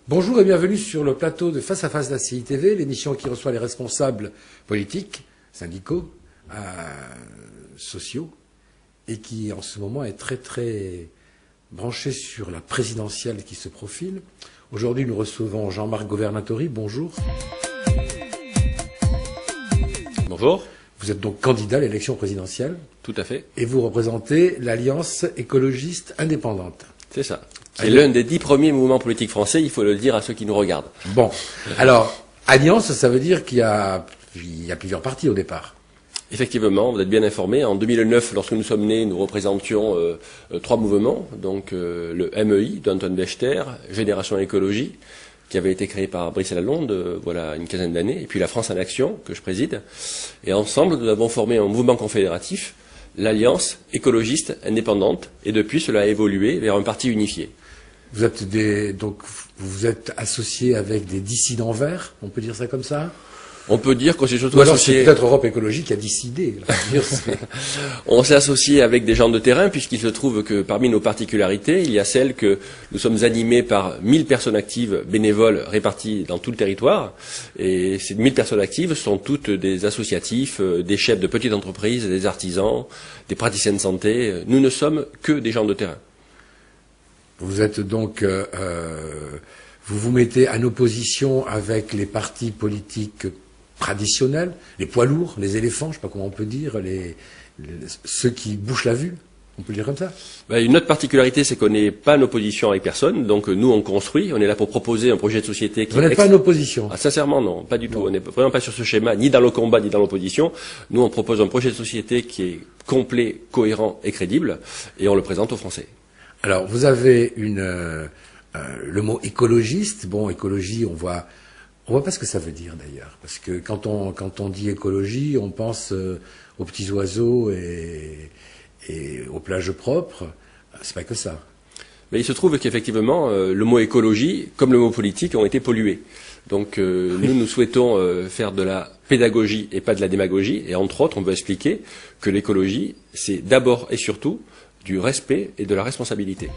Bonjour et bienvenue sur le plateau de Face à Face d'ACI TV, l'émission qui reçoit les responsables politiques, syndicaux, sociaux, et qui en ce moment est très branchée sur la présidentielle qui se profile. Aujourd'hui, nous recevons Jean-Marc Governatori. Bonjour. Bonjour. Vous êtes donc candidat à l'élection présidentielle. Tout à fait. Et vous représentez l'Alliance écologiste indépendante. C'est ça. C'est l'un des 10 premiers mouvements politiques français, il faut le dire à ceux qui nous regardent. Bon, alors, Alliance, ça veut dire qu'il y a plusieurs partis au départ. Effectivement, vous êtes bien informés. En 2009, lorsque nous sommes nés, nous représentions 3 mouvements. Donc le MEI d'Antoine Bechter, Génération Écologie, qui avait été créé par Brice Lalonde, voilà une quinzaine d'années, et puis la France en Action, que je préside. Et ensemble, nous avons formé un mouvement confédératif, l'Alliance écologiste indépendante, et depuis, cela a évolué vers un parti unifié. Vous êtes associé avec des dissidents verts, on peut dire ça comme ça? On peut dire qu'on s'est surtout associé. C'est peut-être Europe Écologie qui a décidé. On s'est associé avec des gens de terrain, puisqu'il se trouve que parmi nos particularités, il y a celle que nous sommes animés par 1000 personnes actives bénévoles réparties dans tout le territoire. Et ces 1000 personnes actives sont toutes des associatifs, des chefs de petites entreprises, des artisans, des praticiens de santé. Nous ne sommes que des gens de terrain. Vous êtes donc, vous vous mettez en opposition avec les partis politiques traditionnels, les poids lourds, les éléphants, je ne sais pas comment on peut dire, ceux qui bouchent la vue, on peut le dire comme ça. Une autre particularité, c'est qu'on n'est pas en opposition avec personne, donc nous on construit, on est là pour proposer un projet de société qui... Vous n'êtes pas en opposition? Sincèrement non, pas du tout, on n'est vraiment pas sur ce schéma, ni dans le combat, ni dans l'opposition. Nous on propose un projet de société qui est complet, cohérent et crédible, et on le présente aux Français. Alors, vous avez le mot écologiste. Bon, écologie, on voit pas ce que ça veut dire d'ailleurs, parce que quand on dit écologie, on pense aux petits oiseaux et aux plages propres. C'est pas que ça. Mais il se trouve qu'effectivement, le mot écologie, comme le mot politique, ont été pollués. Donc, nous souhaitons faire de la pédagogie et pas de la démagogie. Et entre autres, on veut expliquer que l'écologie, c'est d'abord et surtout du respect et de la responsabilité.